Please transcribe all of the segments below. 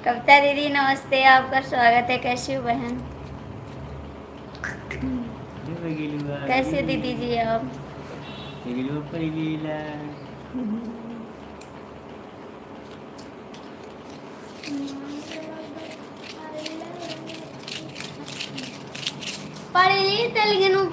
कविता दीदी नमस्ते, आपका स्वागत है। कैसी हो बहन? कैसे हो दीदी जी आप? पढ़ी तेलुगु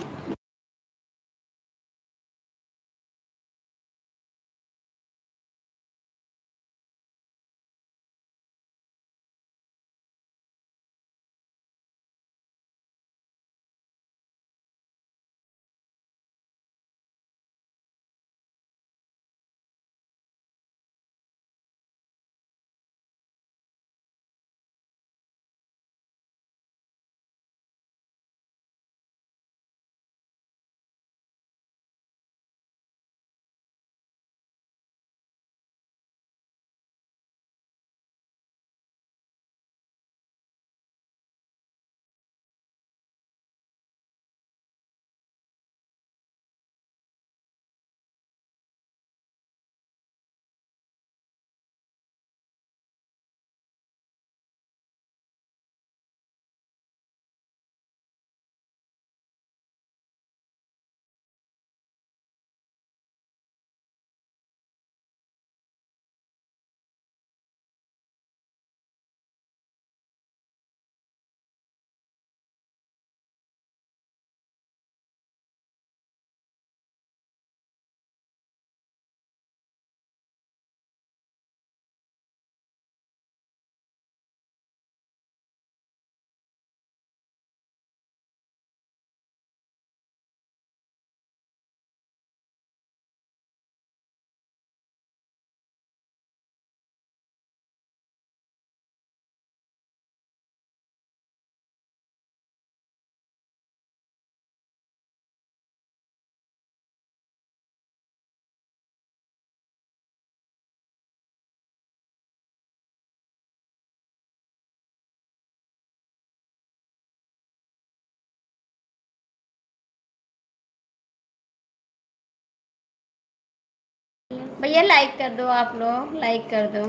भैया लाइक कर दो, आप लोग लाइक कर दो।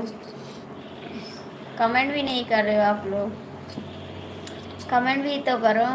कमेंट भी नहीं कर रहे हो आप लोग, कमेंट भी तो करो।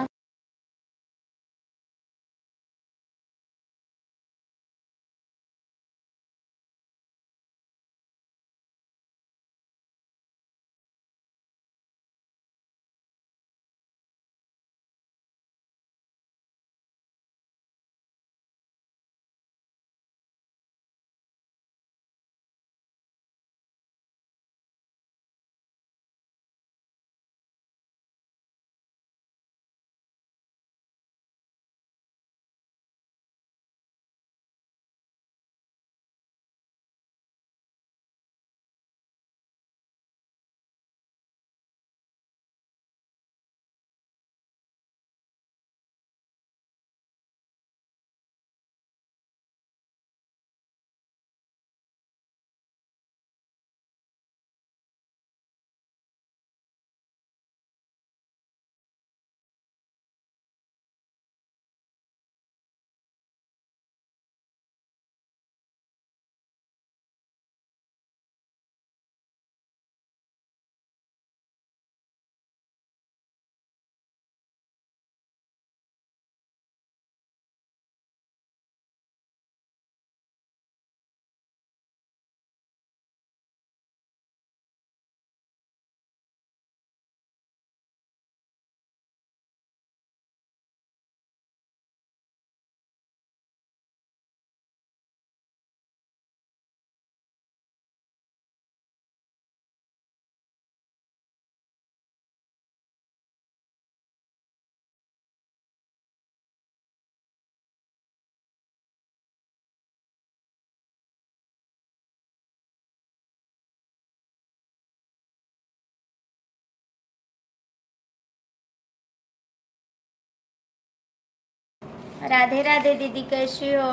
राधे राधे दीदी, कैसी हो?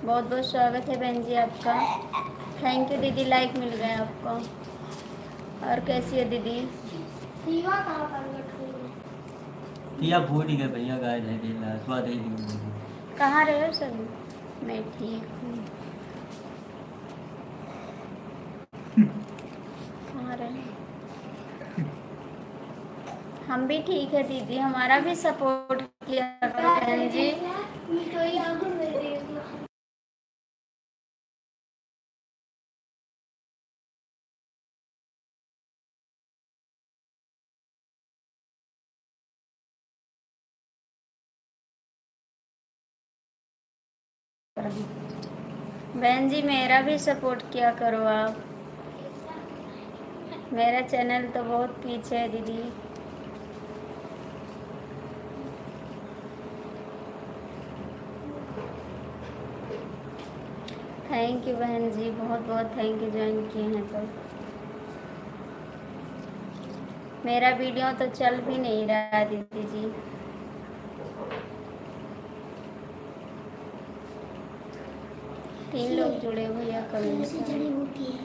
बहुत बहुत स्वागत है बहन जी आपका। थैंक यू दीदी, लाइक मिल गए आपको। और कैसी है दीदी? भूल ही गए भैया, गाय है स्वाद ही कहाँ रहे हो सभी? मैं ठीक हूँ। कहाँ रहे? हम भी ठीक है दीदी, हमारा भी सपोर्ट किया करो बहन जी। बहन जी मेरा भी सपोर्ट किया करो आप, मेरा चैनल तो बहुत पीछे है दीदी। थैंक यू बहन जी, बहुत बहुत थैंक यू ज्वाइन किए हैं तो। मेरा वीडियो तो चल भी नहीं रहा दीदी जी। तीन लोग जुड़े हुए हैं कमेंट तुलसी जड़ी बूटी है,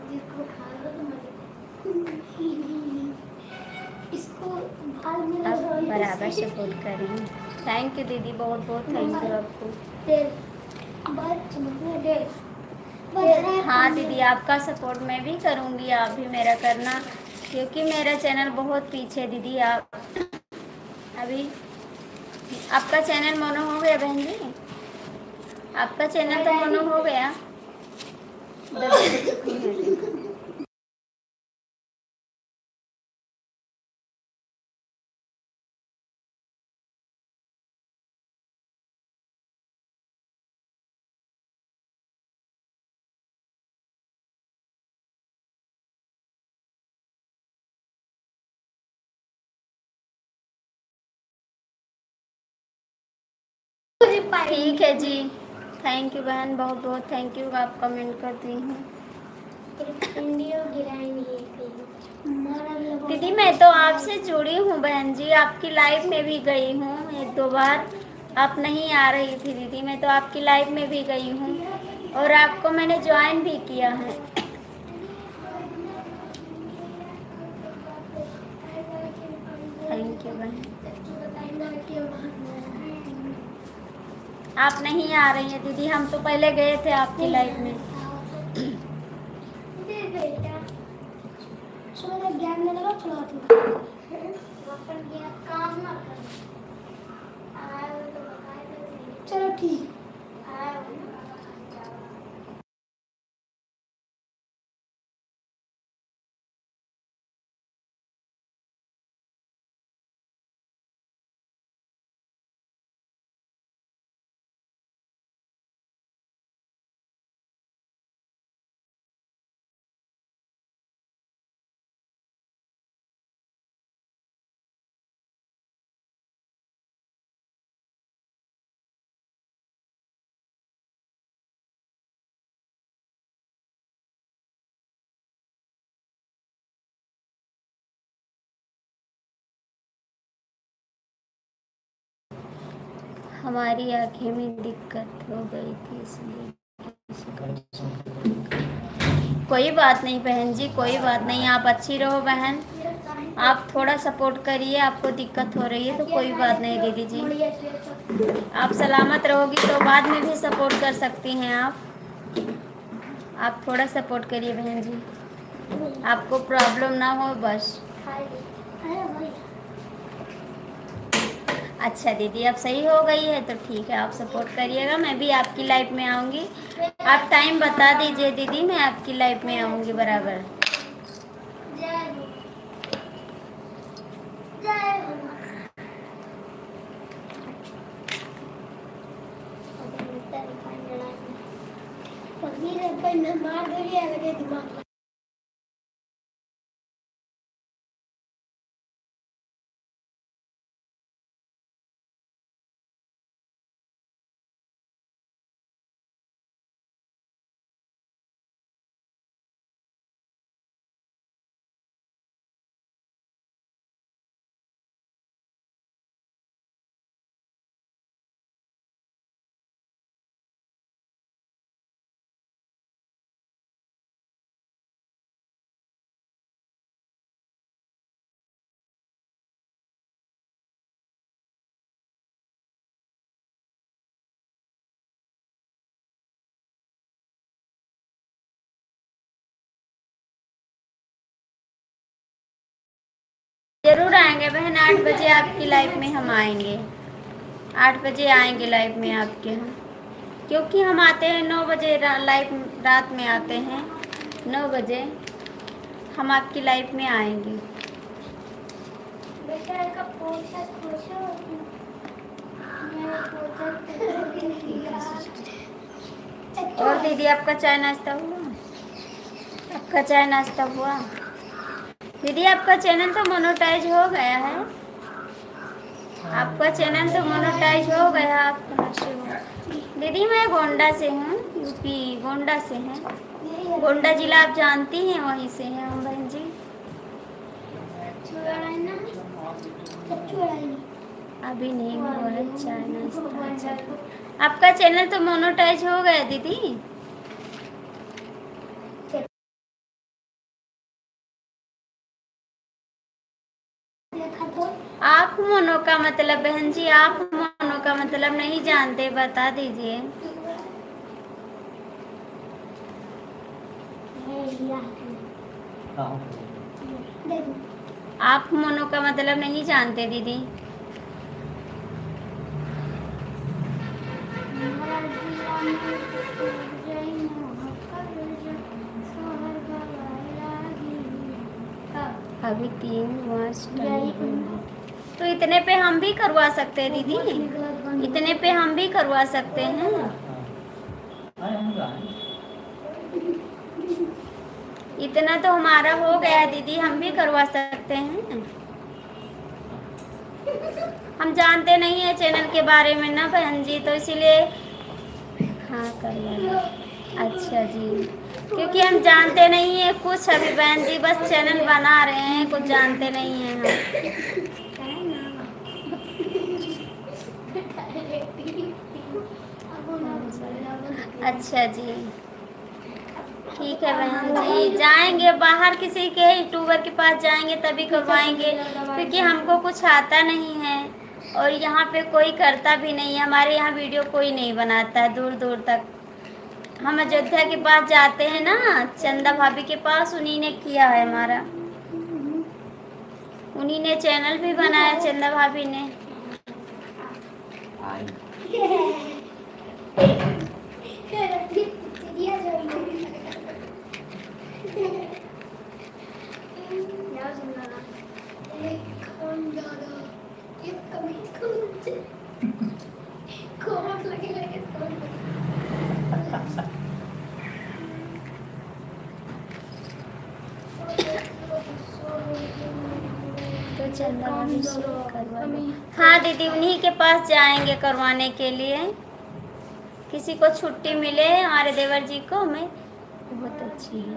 जिसको खा लो तो इसको बाल में आप लगाओ, बराबर सपोर्ट कर रही हैं। थैंक यू दीदी, बहुत बहुत थैंक यू आपको। बाल चमकने दे। हाँ दीदी, आपका सपोर्ट मैं भी करूँगी, आप भी मेरा करना, क्योंकि मेरा चैनल बहुत पीछे है दीदी। आप अभी आपका चैनल मोनो हो गया बहन जी, आपका चैनल तो मोनो हो गया। ठीक है जी, थैंक यू बहन, बहुत बहुत थैंक यू, आप कमेंट करती हैं। दीदी मैं तो आपसे जुड़ी हूँ बहन जी, आपकी लाइव में भी गई हूँ एक दो बार, आप नहीं आ रही थी दीदी, मैं तो आपकी लाइव में भी गई हूँ और आपको मैंने ज्वाइन भी किया है। थैंक यू बहन। आप नहीं आ रही हैं दीदी, हम तो पहले गए थे आपकी लाइव में। ज्ञान में लगा चला काम ना कर। चलो ठीक। हमारी आंखें में दिक्कत हो गई थी इसलिए कोई बात नहीं बहन जी, कोई बात नहीं, आप अच्छी रहो बहन, आप थोड़ा सपोर्ट करिए, आपको दिक्कत हो रही है तो कोई बात नहीं दीदी जी, आप सलामत रहोगी तो बाद में भी सपोर्ट कर सकती हैं आप थोड़ा सपोर्ट करिए बहन जी, आपको प्रॉब्लम ना हो बस। अच्छा दीदी, अब सही हो गई है तो ठीक है, आप सपोर्ट करिएगा, मैं भी आपकी लाइफ में आऊँगी, आप टाइम बता दीजिए दीदी, मैं आपकी लाइफ में आऊँगी बराबर। मार दे दिमाग। है बहन, 8 बजे आपकी लाइफ में हम आएंगे, 8 बजे आएंगे लाइफ में आपके हम, क्योंकि हम आते हैं 9 बजे लाइफ रात में आते हैं 9 बजे हम आपकी लाइफ में आएंगे। बेटा का पोस्टर पूछो मेरा पोस्टर। और दीदी आपका चाय नाश्ता हुआ? आपका चाय नाश्ता हुआ? दीदी आपका चैनल तो मोनेटाइज हो गया है, आपका चैनल तो मोनेटाइज हो गया। आप कहाँ से हो? दीदी मैं गोंडा से हूँ, यूपी गोंडा से हैं, गोंडा जिला आप जानती हैं, वहीं से हैं हम बहन जी। अभी नहीं हुआ है चाय नाश्ता। आपका चैनल तो मोनेटाइज हो गया दीदी। आप मोनो का मतलब बहन जी, आप मोनो का मतलब नहीं जानते, बता दीजिए। आप मोनो का मतलब नहीं जानते दीदी। अभी 3 मार्च तो इतने पे हम भी करवा सकते हैं दीदी, इतने पे हम भी करवा सकते हैं। इतना तो हमारा हो गया दीदी, हम भी करवा सकते हैं। हम जानते नहीं है चैनल के बारे में ना बहन जी, तो इसीलिए हाँ करवा। अच्छा जी, क्योंकि हम जानते नहीं है कुछ अभी बहन जी, बस चैनल बना रहे हैं, कुछ जानते नहीं हैं हम। अच्छा जी ठीक है बहन जी, जाएंगे बाहर किसी के यूट्यूबर के पास जाएंगे तभी करवाएंगे, क्योंकि हमको कुछ आता नहीं है और यहाँ पे कोई करता भी नहीं है। हमारे यहाँ वीडियो कोई नहीं बनाता है दूर दूर तक। हम अयोध्या के पास जाते हैं ना, चंदा भाभी के पास, उन्हीं ने किया है हमारा, उन्हीं ने चैनल भी बनाया, चंदा भाभी ने। तो चंदा भाभी से करवा लो। हाँ दीदी उन्हीं के पास जाएंगे करवाने के लिए, किसी को छुट्टी मिले हमारे देवर जी को। मैं बहुत अच्छी है,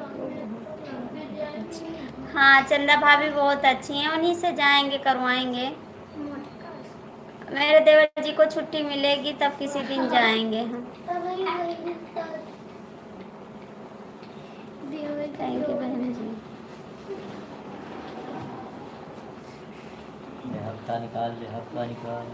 हाँ चंदा भाभी बहुत अच्छी हैं, उन्हीं से जाएंगे करवाएंगे। मेरे देवर जी को छुट्टी मिलेगी तब किसी दिन जाएंगे हम। थैंक यू बहन जी। हफ्ता निकाल ले, हफ्ता निकाल।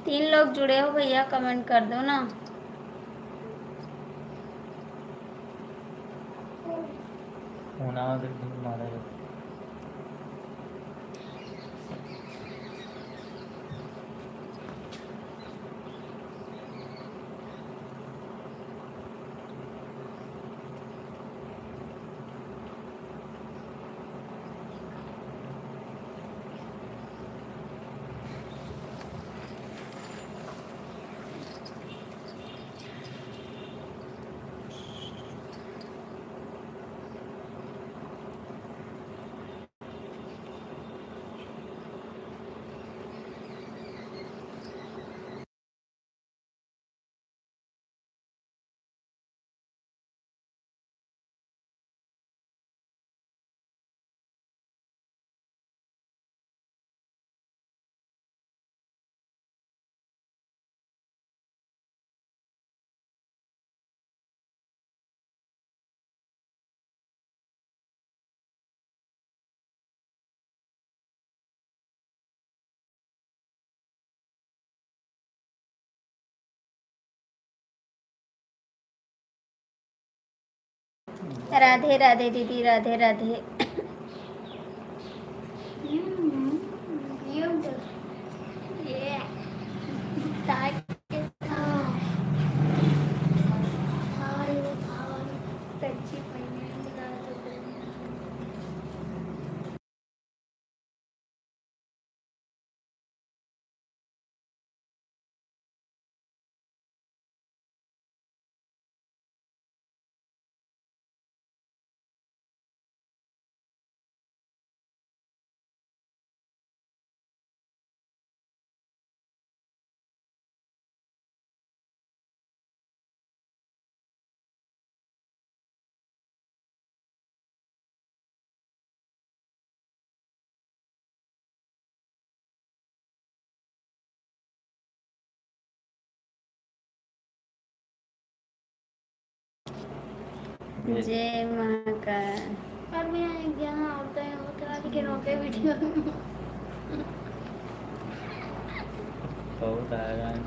तीन लोग जुड़े हो भैया, कमेंट कर दो ना। राधे राधे दीदी, राधे राधे। ये ताकि कच्ची पनीर जय महाकाल। और मैं यहाँ होता है होता के रोके वीडियो बहुत आएगा आई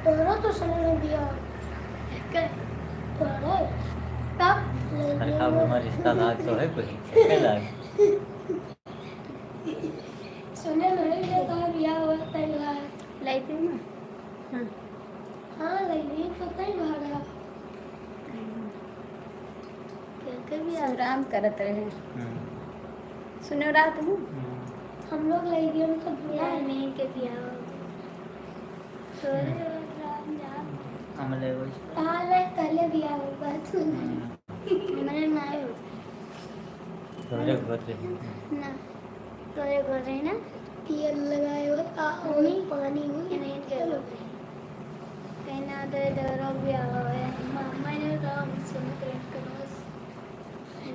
तोरो तो सुनने दिया तोरो तब अरे अब हमारा रिश्ता लाग तो है कोई क्या लाग सुने नहीं देता बिया हुआ तैयार लाइफ में। हाँ हाँ लगी तो कई भाड़ा कभी आराम करत रहे सुनो रात में हम लोग लगी हम तो बिया नहीं के बिया हमले वो पहले पहले बिया हुआ बात मैंने ना आयो तोरे घर रे ना तोरे घर रही ना तेल लगाए हुआ ओनी पानी हुई नहीं चलो कहना तो डरो भी आ गए मम्मा ने तो हम सुन के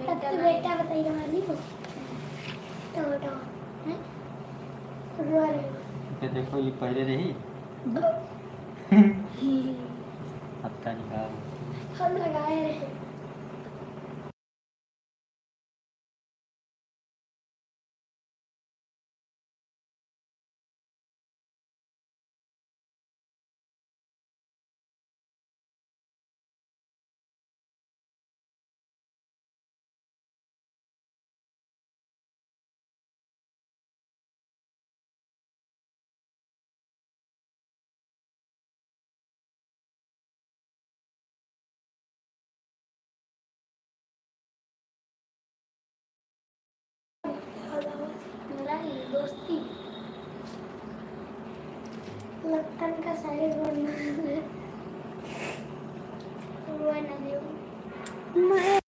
तब तो बेटा बताइए हमारी को तो बेटा हैं रो रहे देखो ये पहले रही हफ्ता निकाल हम लगाए रहे मेरा दोस्ती लत्तन का साइड बनना हुआ ना दियो मैं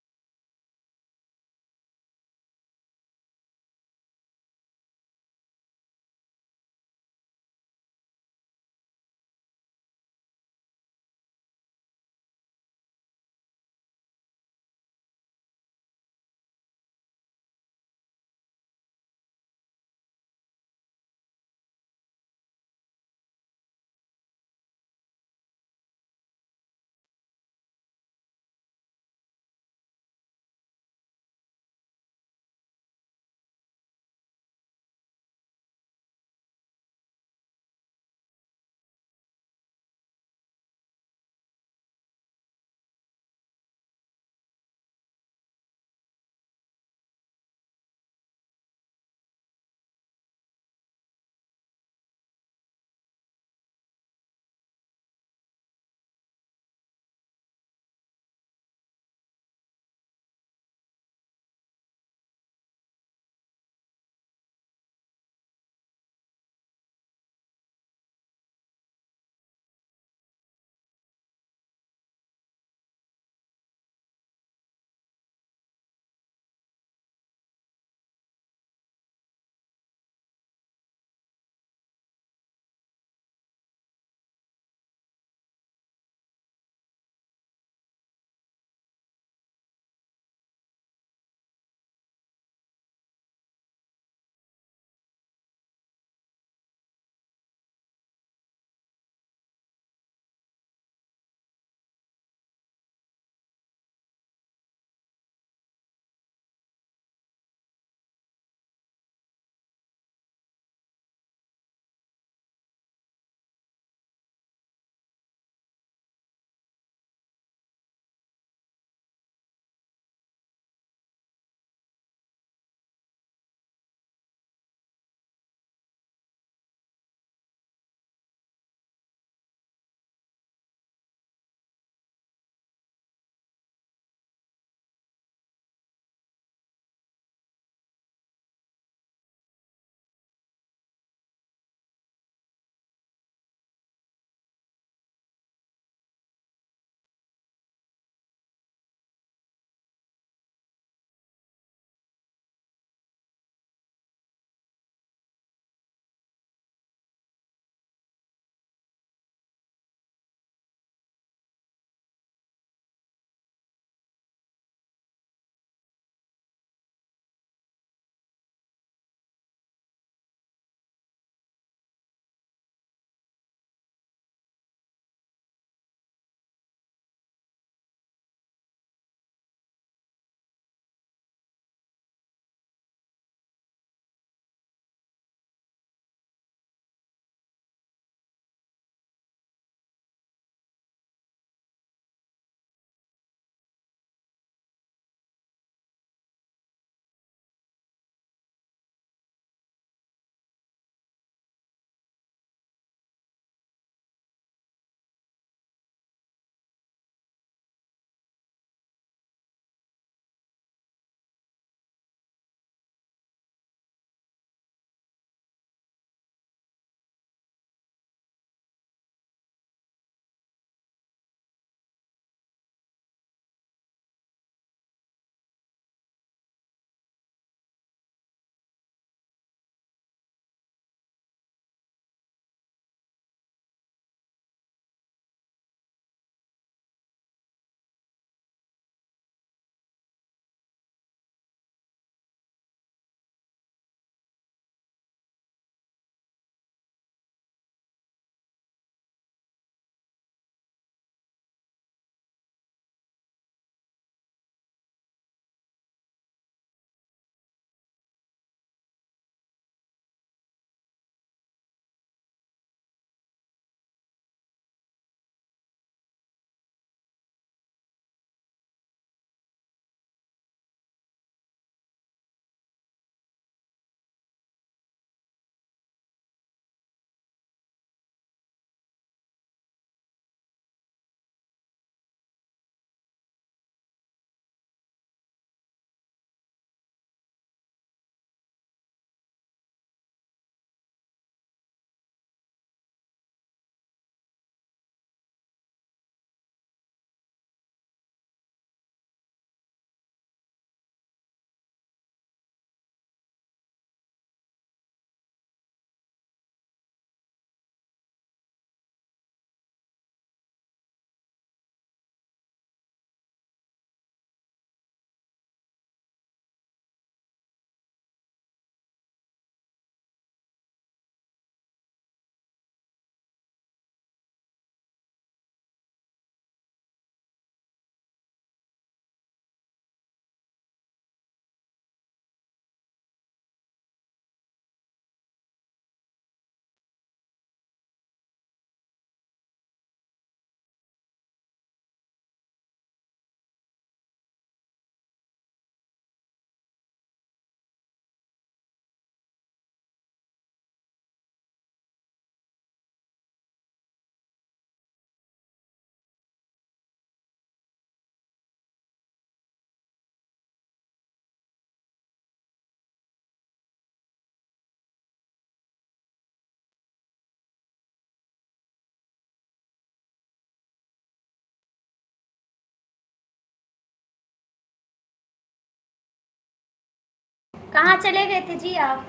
कहाँ चले गए थे जी आप?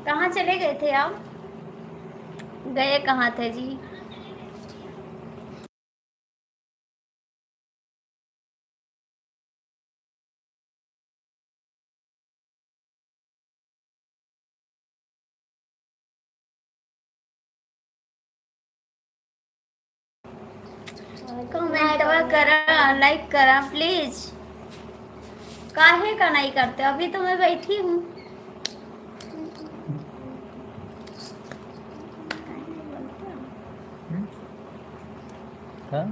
कहाँ चले गए थे आप? गए कहाँ थे जी? कमेंट करा, लाइक करा प्लीज। काहे का नहीं करते? अभी तो मैं बैठी हूँ। हाँ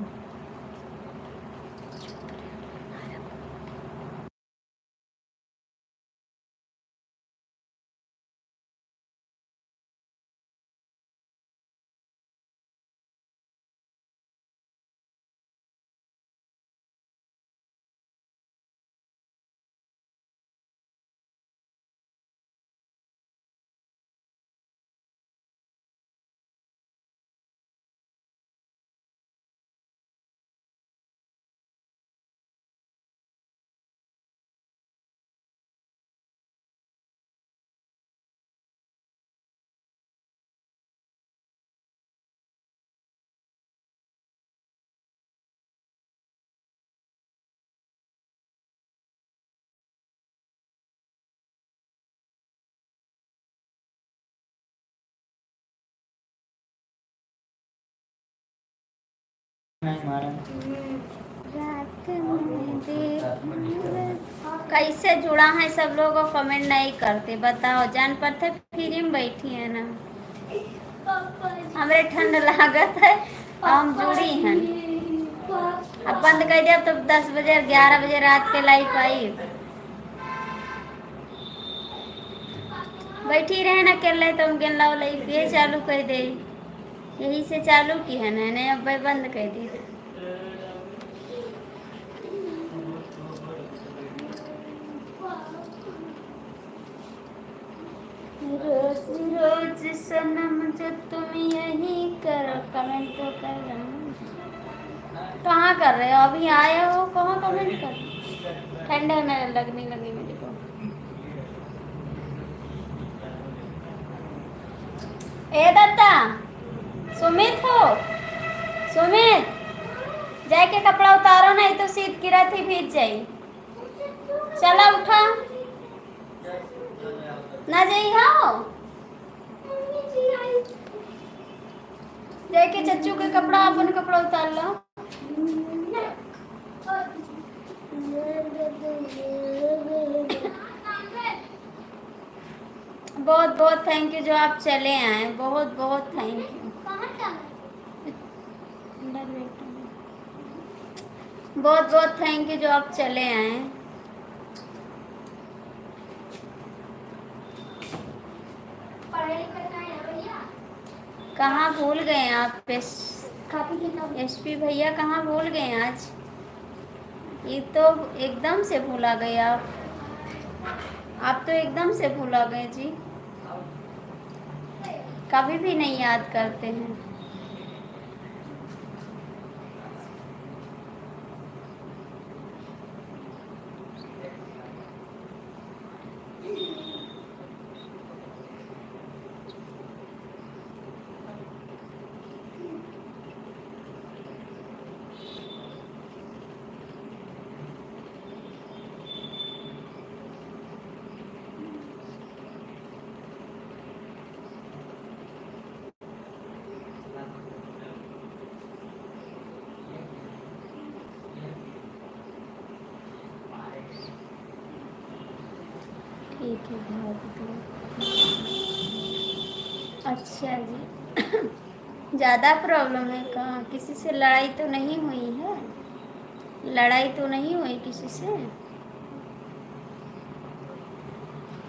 नहीं मारा। रात में कैसे जुड़ा है सब लोग और कमेंट नहीं करते? बताओ। जान पर थे फ्री में बैठी है ना, हमरे ठंड लागत है और हम जुड़ी हैं। अब बंद कर दिया तो 10 बजे 11 बजे रात के लाइव आई। बैठी रहे ना कर ले तुम गेन लाओ लाइव ये चालू कर दे। यही से चालू की है ना, नहीं अब बंद कर दी। रोज रोज सनम जो तुम यही करो। कमेंट तो कर रहे हो। कहाँ कर रहे हो? अभी आए हो कहाँ कमेंट कर? ठंड होने लगने लगी मेरे को। ए दत्ता, सुमित हो? सुमित, जाके कपड़ा उतारो नहीं तो शीत गिरा थी भीज जाई। चला उठा ना जाई। हाँ जाके चच्चू के कपड़ा अपन कपड़ा उतार लो। बहुत बहुत थैंक यू जो आप चले आए। बहुत बहुत थैंक यू। बहुत बहुत थैंक यू जो आप चले आए। कहाँ भूल गए आप? एसपी भैया कहाँ भूल गए आज? ये तो एकदम से भूला गए आप तो एकदम से भूला गए जी। कभी भी नहीं याद करते हैं। ठीक है भाग। अच्छा जी। ज़्यादा प्रॉब्लम है? कहाँ? किसी से लड़ाई तो नहीं हुई है? लड़ाई तो नहीं हुई किसी से?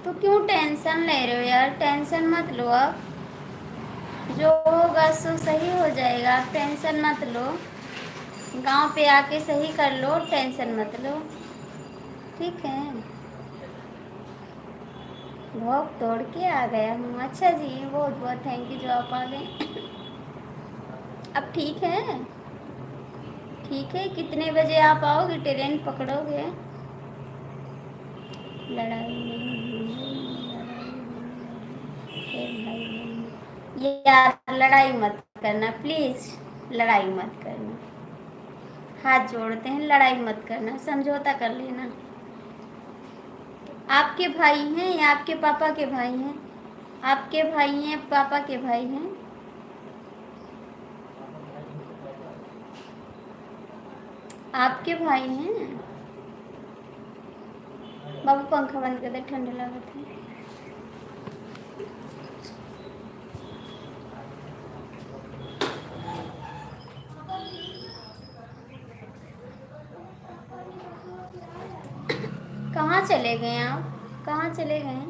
तो क्यों टेंशन ले रहे हो यार? टेंशन मत लो। अब जो होगा सो सही हो जाएगा। आप टेंशन मत लो। गांव पे आके सही कर लो, टेंशन मत लो। ठीक है। भोग तोड़ के आ गया हूँ। अच्छा जी, बहुत बहुत थैंक यू जो आप आ गए। अब ठीक है? ठीक है। कितने बजे आप आओगे? ट्रेन पकड़ोगे? लड़ाई नहीं हुई यार लड़ाई मत करना प्लीज, लड़ाई मत करना, हाथ जोड़ते हैं, लड़ाई मत करना, समझौता कर लेना। आपके भाई हैं या आपके पापा के भाई हैं? आपके भाई हैं, पापा के भाई हैं? आपके भाई हैं? बाबू पंखा बंद कर दे, ठंड लागत है। कहाँ चले गए आप? कहाँ चले गए?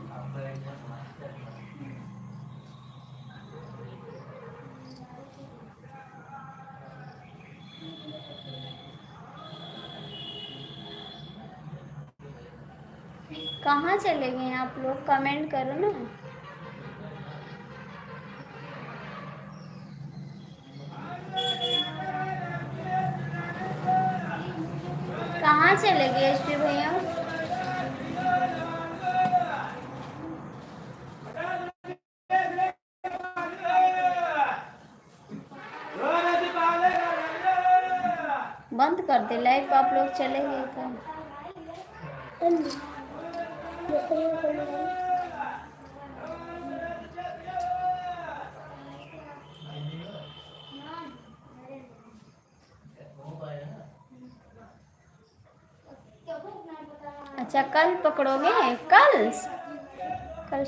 कहाँ चले गए आप लोग? कमेंट करो ना। कहाँ चले गए एचपी भैया? बंद कर दे लाइव, आप लोग चले गए क्या? अच्छा कल पकड़ोगे? कल कल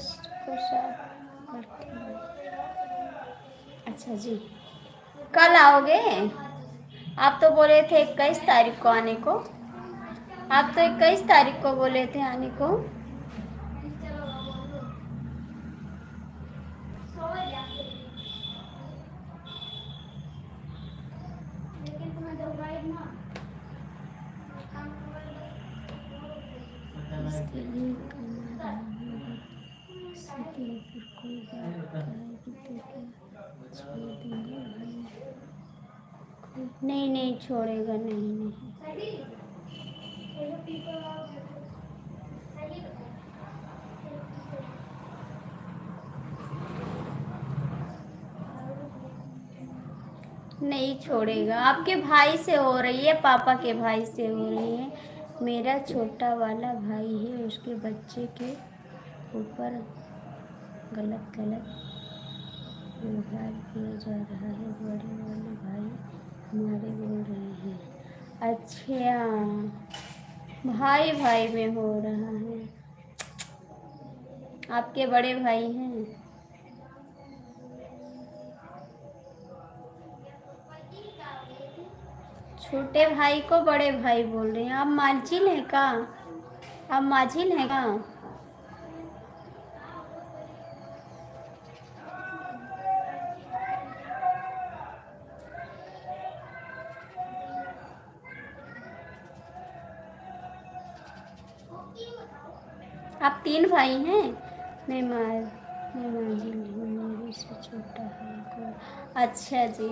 को शायद, अच्छा जी कल आओगे? आप तो बोले थे 21 तारीख को आने को। आप तो 21 तारीख को बोले थे आने को। इसके लिए कोई बात आएगी तो क्या छोड़ दूंगा भाई? नहीं नहीं छोड़ेगा, नहीं नहीं। नहीं छोड़ेगा। आपके भाई से हो रही है, पापा के भाई से हो रही है। मेरा छोटा वाला भाई है, उसके बच्चे के ऊपर गलत व्यवहार किया जा रहा है। बड़े वाले भाई हमारे बोल रहे हैं। अच्छा भाई भाई में हो रहा है। आपके बड़े भाई हैं? छोटे भाई को बड़े भाई बोल रहे हैं। आप माझिल हैं का? आप माझिल हैं का? आप 3 भाई हैं? मैं माझिल हूँ, मेरे से छोटा है कोई। अच्छा जी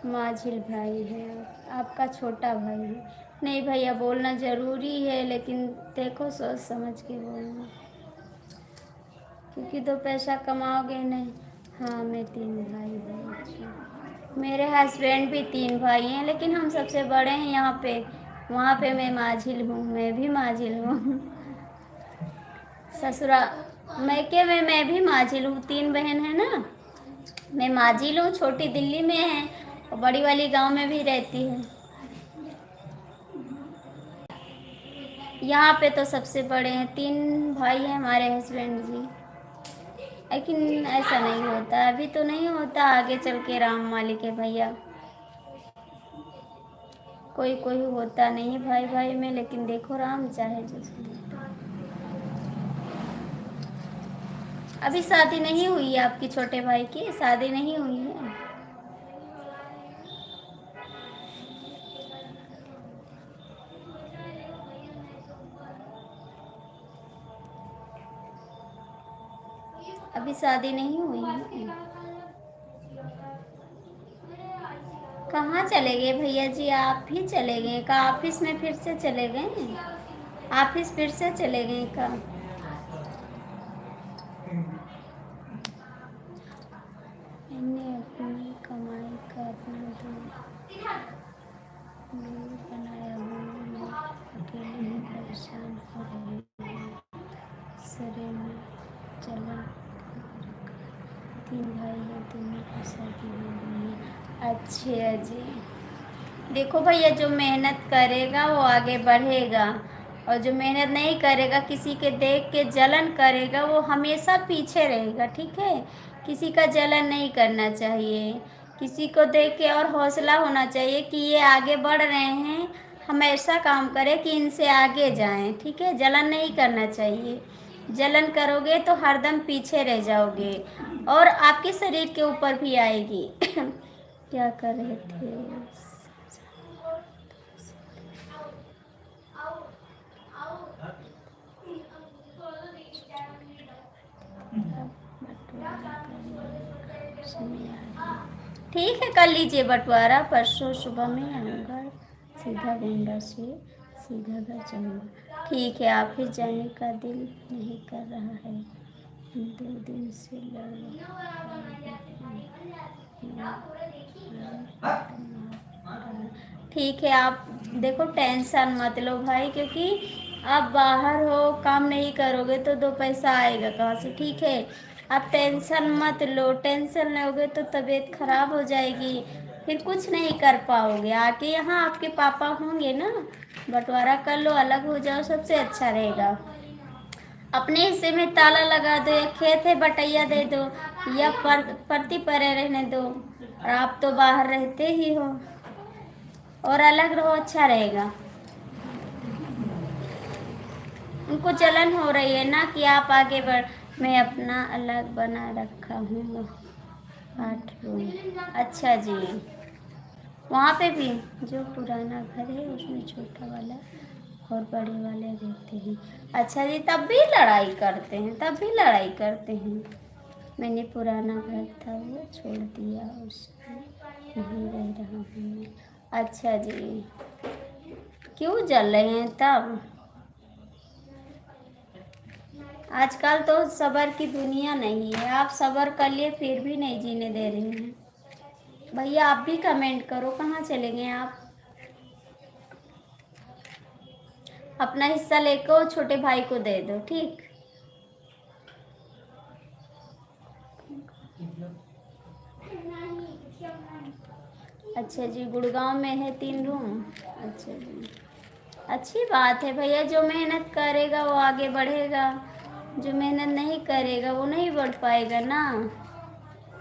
माझिल भाई है, आपका छोटा भाई है। नहीं भैया बोलना ज़रूरी है, लेकिन देखो सोच समझ के बोलना, क्योंकि 2 पैसा कमाओगे नहीं। हाँ मैं 3 भाई हूँ। अच्छा मेरे हस्बैंड भी 3 भाई हैं, लेकिन हम सबसे बड़े हैं यहाँ पे। वहाँ पे मैं माझिल हूँ, मैं भी माझिल हूँ। ससुरा मैके में मैं भी माझिल हूँ। 3 बहन है ना, मैं माझिल हूँ। छोटी दिल्ली में है और बड़ी वाली गांव में भी रहती है। यहाँ पे तो सबसे बड़े हैं, 3 भाई हैं हमारे हस्बैंड जी। लेकिन ऐसा नहीं होता, अभी तो नहीं होता, आगे चल के राम मालिक है भैया। कोई कोई होता नहीं भाई भाई में, लेकिन देखो राम चाहे जिसमें। अभी शादी नहीं हुई है आपकी छोटे भाई की? शादी नहीं हुई है? अभी शादी नहीं हुई है। कहाँ चले गए भैया जी? आप ही चले गए का? ऑफिस में फिर से चले गए? ऑफिस फिर से चले गए का? तीसरे में जलन, 3 भाई है, दोनों की शादी हो गई है। अच्छा जी, देखो भैया, जो मेहनत करेगा वो आगे बढ़ेगा, और जो मेहनत नहीं करेगा, किसी के देख के जलन करेगा, वो हमेशा पीछे रहेगा। ठीक है, किसी का जलन नहीं करना चाहिए, किसी को देख के और हौसला होना चाहिए कि ये आगे बढ़ रहे हैं, हम ऐसा काम करें कि इनसे आगे जाएं। ठीक है, जलन नहीं करना चाहिए, जलन करोगे तो हरदम पीछे रह जाओगे और आपके शरीर के ऊपर भी आएगी। क्या कर रहे थे? ठीक है, कर लीजिए बंटवारा, परसों सुबह में आऊँगा, सीधा गोंडा से सीधा घर जाऊँगा। ठीक है, आप फिर जाने का दिल नहीं कर रहा है, 2 दिन से ठीक है, आप देखो टेंशन मत लो भाई, क्योंकि आप बाहर हो, काम नहीं करोगे तो 2 पैसा आएगा कहाँ से। ठीक है, आप टेंशन मत लो, टेंशन लोगे तो तबीयत खराब हो जाएगी, फिर कुछ नहीं कर पाओगे। आके यहाँ आपके पापा होंगे ना, बंटवारा कर लो, अलग हो जाओ, सबसे अच्छा रहेगा। अपने हिस्से में ताला लगा दो, या खेत है बटैया दे दो, या परती परे रहने दो। और आप तो बाहर रहते ही हो, और अलग रहो, अच्छा रहेगा। उनको जलन हो रही है ना कि आप आगे बढ़, मैं अपना अलग बना रखा हूँ 8 रूम। अच्छा जी, वहाँ पे भी जो पुराना घर है उसमें छोटा वाला और बड़े वाले रहते हैं। अच्छा जी, तब भी लड़ाई करते हैं, तब भी लड़ाई करते हैं। मैंने पुराना घर था वो छोड़ दिया, उसमें नहीं रह रहा हूँ मैं। अच्छा जी, क्यों जल रहे हैं तब? आजकल तो सब्र की दुनिया नहीं है, आप सब्र कर लिए फिर भी नहीं जीने दे रहे हैं। भैया आप भी कमेंट करो, कहाँ चले गए आप? अपना हिस्सा लेकर छोटे भाई को दे दो। ठीक, अच्छा जी, गुड़गांव में है 3 रूम। अच्छा जी, अच्छी बात है भैया, जो मेहनत करेगा वो आगे बढ़ेगा, जो मेहनत नहीं करेगा वो नहीं बढ़ पाएगा ना।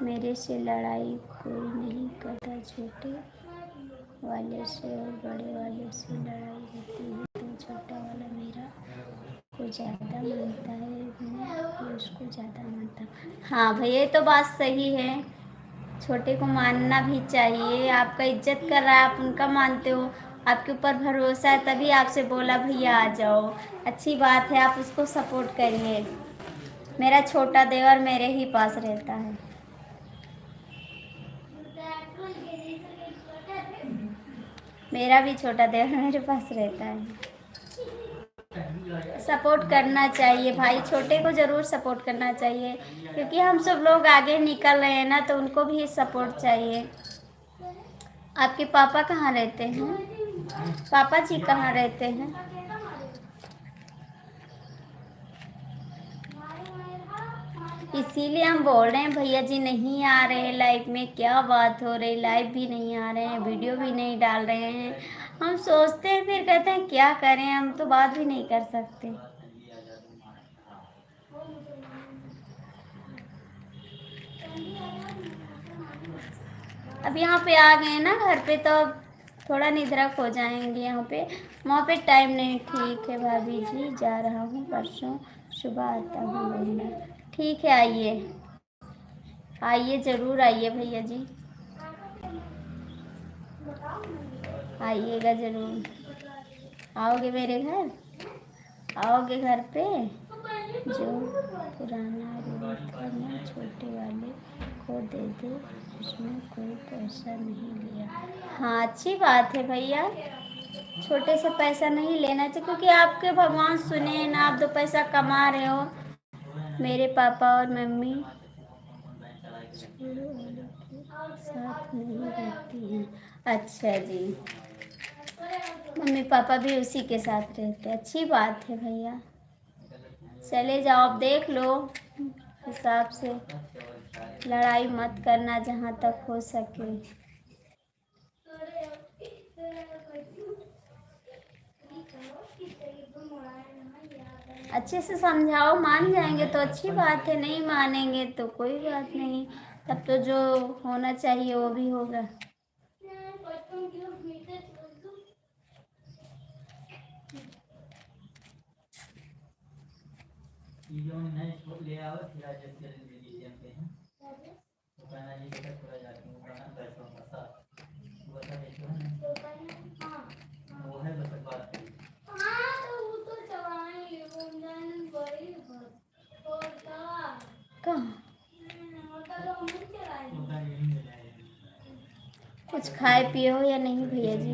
मेरे से लड़ाई कोई नहीं करता, छोटे वाले से और बड़े वाले से लड़ाई होती है तो छोटा वाला मेरा को ज़्यादा मानता है, मैं उसको ज़्यादा मानता हूँ। हाँ भैया, ये तो बात सही है, छोटे को मानना भी चाहिए। आपका इज्जत कर रहा है, आप उनका मानते हो, आपके ऊपर भरोसा है, तभी आपसे बोला भैया आ जाओ। अच्छी बात है, आप उसको सपोर्ट करिए। मेरा छोटा देवर मेरे ही पास रहता है। मेरा भी छोटा देवर मेरे पास रहता है। सपोर्ट करना चाहिए भाई, छोटे को ज़रूर सपोर्ट करना चाहिए, क्योंकि हम सब लोग आगे निकल रहे हैं ना, तो उनको भी सपोर्ट चाहिए। आपके पापा कहाँ रहते हैं? पापा जी कहाँ रहते हैं? इसीलिए हम बोल रहे हैं भैया जी नहीं आ रहे हैं लाइव में, क्या बात हो रही, लाइव भी नहीं आ रहे हैं, वीडियो भी नहीं डाल रहे हैं। हम सोचते हैं, फिर कहते हैं क्या करें, हम तो बात भी नहीं कर सकते। अब यहाँ पे आ गए ना घर पे, तो अब थोड़ा निधरक हो जाएंगे यहाँ पे, वहाँ पे टाइम नहीं। ठीक है भाभी जी, जा रहा हूँ, परसों सुबह आता हूँ गोंडा। ठीक है, आइए आइए, ज़रूर आइए भैया जी, आइएगा ज़रूर। आओगे मेरे घर? आओगे घर पे? जो पुराना रूम था ना, छोटे वाले को दे दे, उसमें कोई पैसा नहीं लिया। हाँ, अच्छी बात है भैया, छोटे से पैसा नहीं लेना चाहिए, क्योंकि आपके भगवान सुने ना, आप 2 पैसा कमा रहे हो। मेरे पापा और मम्मी छोटे वाले के साथ नहीं रहती हैं। अच्छा जी, मम्मी पापा भी उसी के साथ रहते हैं। अच्छी बात है भैया, चले जाओ, अब देख लो हिसाब से, लड़ाई मत करना जहाँ तक हो सके। अच्छे से समझाओ, मान जाएंगे तो अच्छी बात है, नहीं मानेंगे तो कोई बात नहीं, तब तो जो होना चाहिए वो भी होगा। ले आओ फिर आज के लिए के हैं वो कहना जी बेटा थोड़ा जाके वो कहना बैठो बसा वो बता देखो ना वो है बस बात करी। हाँ तो वो तो चवाई गुंजन बड़ी होता कहाँ होता तो हम चलाई वो का यही मिला है कुछ खाए पिए हो या नहीं भैया जी?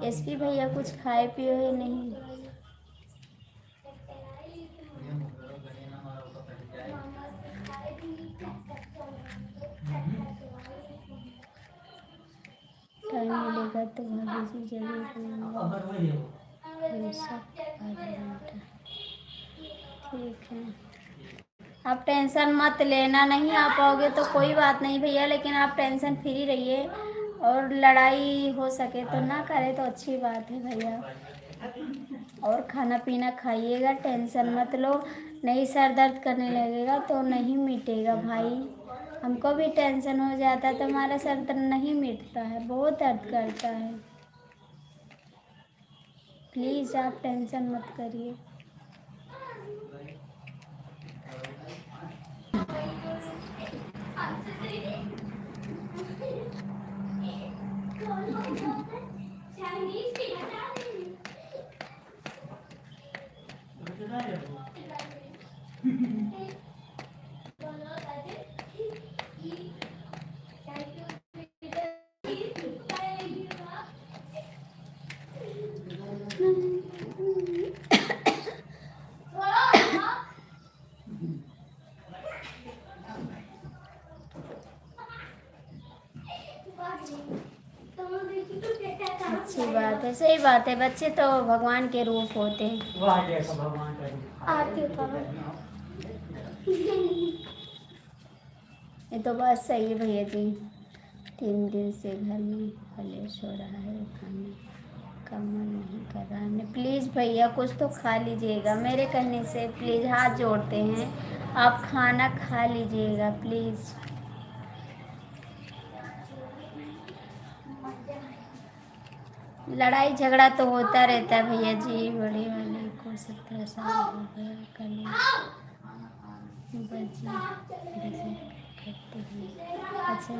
एसपी भैया कुछ खाए पिए हो या नहीं? ये मुकरो गने ना मारो का पड़ जाए टाइम मिलेगा तो भाभी जी जरूर करेंगे। अगर वही हो हमेशा आधा घंटा ठीक है। आप टेंशन मत लेना, नहीं आ पाओगे तो कोई बात नहीं भैया, लेकिन आप टेंशन फ्री रहिए और लड़ाई हो सके तो ना करे तो अच्छी बात है भैया। और खाना पीना खाइएगा, टेंशन मत लो, नहीं सर दर्द करने लगेगा तो नहीं मिटेगा भाई। हमको भी टेंशन हो जाता है तो हमारा सर दर्द नहीं मिटता है, बहुत दर्द करता है। प्लीज़ आप टेंशन मत करिए। अच्छी बात है, सही बात है, बच्चे तो भगवान के रूप होते हैं। वो आ गया भगवान का आरती उतारो ये तो बात सही है भैया जी। 3 दिन से घर में कलेश हो रहा है, खाने का मन नहीं कर रहा है। प्लीज़ भैया कुछ तो खा लीजिएगा, मेरे कहने से प्लीज़ हाथ जोड़ते हैं, आप खाना खा लीजिएगा प्लीज़। लड़ाई झगड़ा तो होता रहता है भैया जी, बड़े वाले को 17 साल हो गया, कलेश बजी करते हुए। अच्छा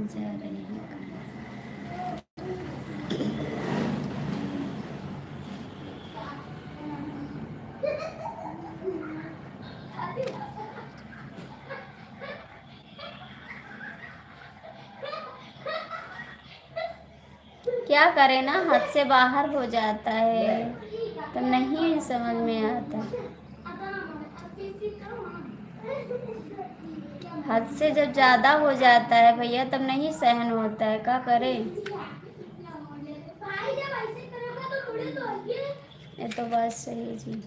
जा रही हूँ। क्या करें ना, हद से बाहर हो जाता है तो नहीं समझ में आता। हद से जब ज़्यादा हो जाता है भैया तब नहीं सहन होता है, क्या करें। ये तो बात सही है जी।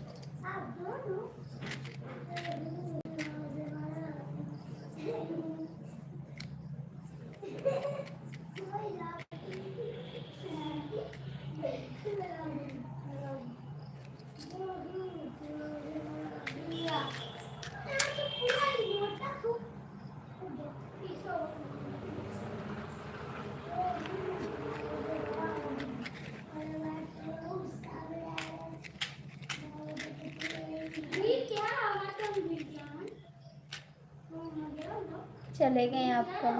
चले गए आपका,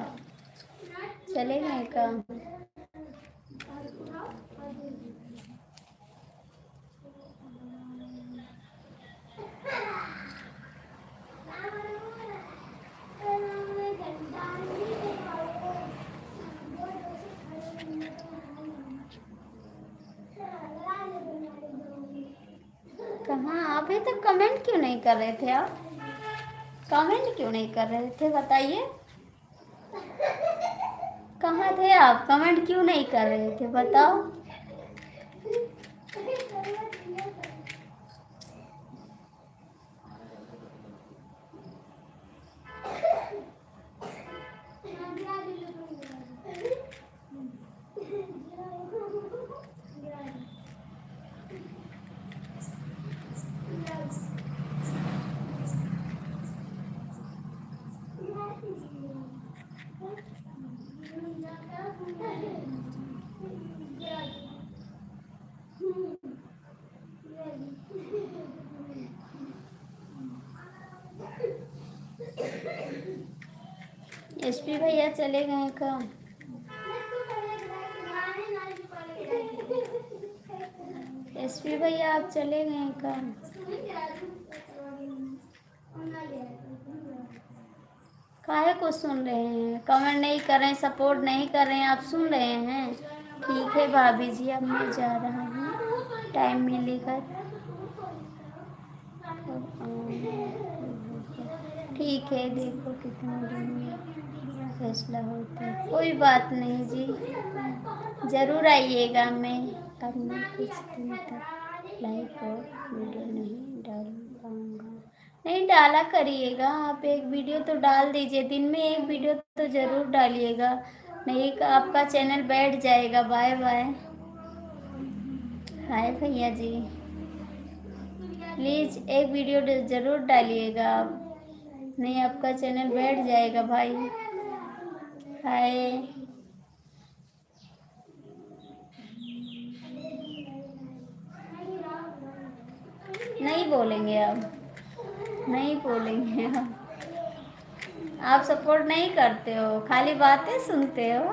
चले गए का। कहाँ अभी तक कमेंट क्यों नहीं कर रहे थे आप? कमेंट क्यों नहीं कर रहे थे बताइए, कहाँ थे आप? कमेंट क्यों नहीं कर रहे थे बताओ। एसपी भैया चले गए काम। एसपी भैया आप चले गए काम। काहे को सुन रहे हैं? कमेंट नहीं कर रहे हैं, सपोर्ट नहीं कर रहे हैं, आप सुन रहे हैं। ठीक है भाभी जी, अब मैं जा रहा हूँ, टाइम मिलेगा। ठीक है, देखो कितने दिन में फैसला होता है। कोई बात नहीं जी, ज़रूर आइएगा। मैं अब मैं कुछ दिन तक लाइव और वीडियो नहीं डाल पाऊँगा। नहीं डाला करिएगा आप, एक वीडियो तो डाल दीजिए, दिन में एक वीडियो तो ज़रूर डालिएगा, नहीं आपका चैनल बैठ जाएगा। Bye bye. हाय भैया जी, प्लीज़ एक वीडियो ज़रूर डालिएगा आप, नहीं आपका चैनल बैठ जाएगा भाई। हाय। नहीं बोलेंगे आप, नहीं बोलेंगे आप सपोर्ट नहीं करते हो, खाली बातें सुनते हो।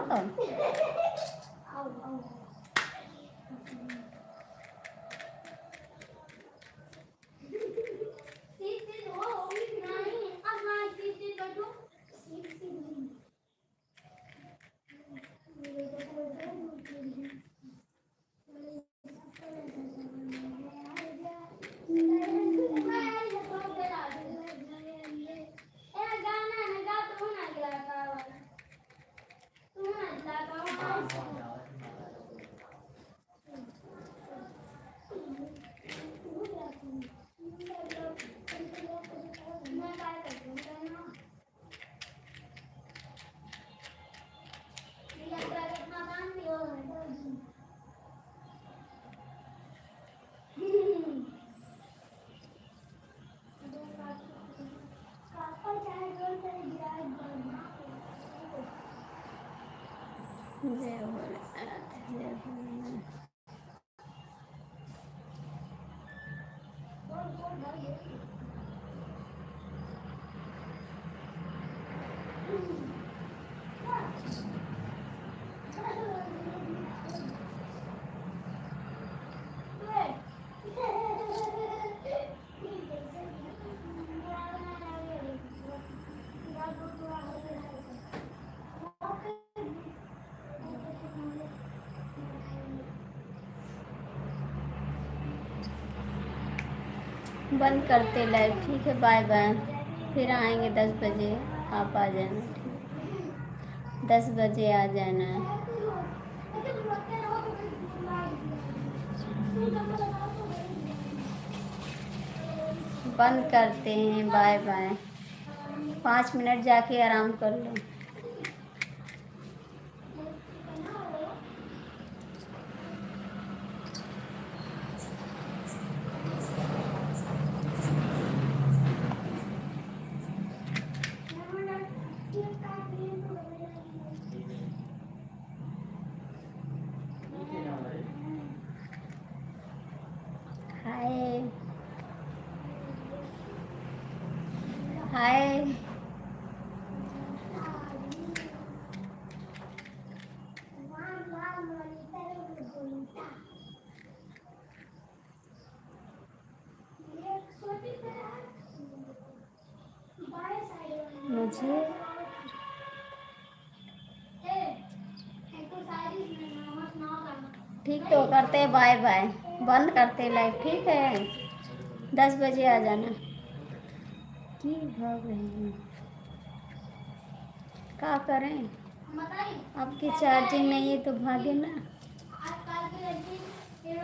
जय भोलेनाथ, जय भोलेनाथ। बंद करते लाइव, ठीक है, बाय बाय। फिर आएंगे 10 बजे, आप आ जाना, ठीक, 10 बजे आ जाना। बंद करते हैं, बाय बाय। 5 मिनट जाके आराम कर लो। हाय हाय। मुझे ठीक तो करते हैं, बाय बाय। बंद करते लाइव, ठीक है, 10 बजे आ जाना। की भाग रही हूँ, क्या करें, आपकी चार्जिंग नहीं है तो भागे ना। मैं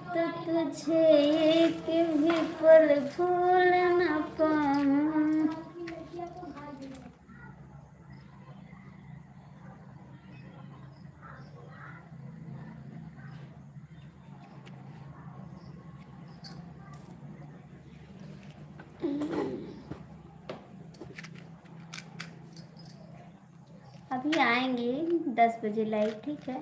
तो तुझे एक भी पल भूल न पाऊं। अभी आएंगे 10 बजे लाइव, ठीक है।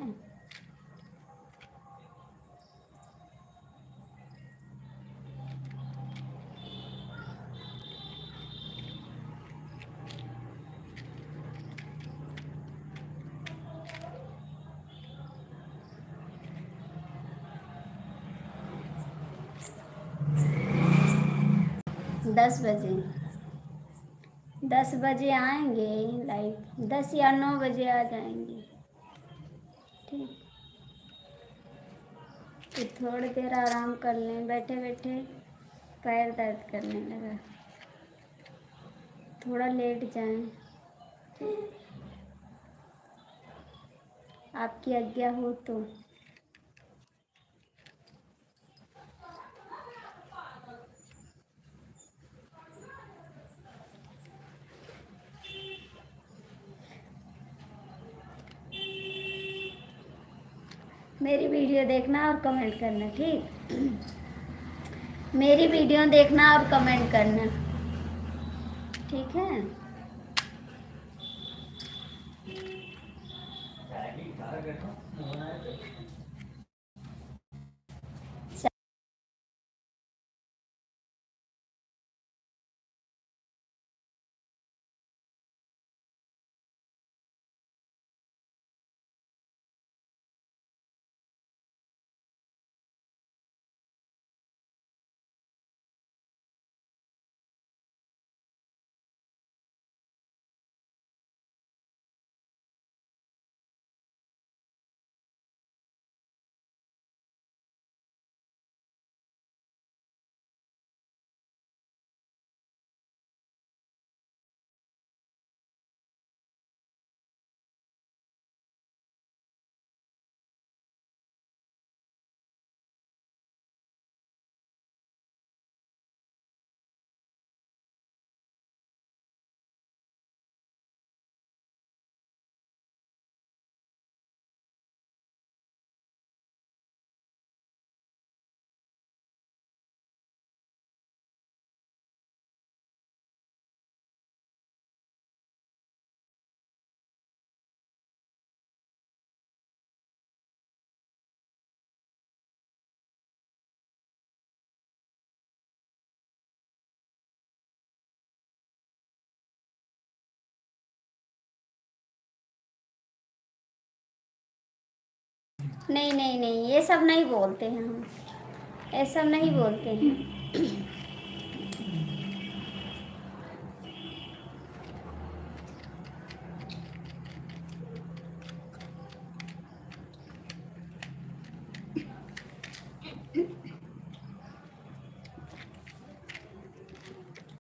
दस बजे 10 बजे आएंगे लाइव, 10 या 9 बजे आ जाएंगे, ठीक। तो थोड़ी देर आराम कर लें, बैठे बैठे पैर दर्द करने लगा, थोड़ा लेट जाएं। आपकी आज्ञा हो तो। मेरी वीडियो देखना और कमेंट करना, ठीक। मेरी वीडियो देखना और कमेंट करना, ठीक है। नहीं नहीं नहीं, ये सब नहीं बोलते हैं हम, ये सब नहीं बोलते हैं।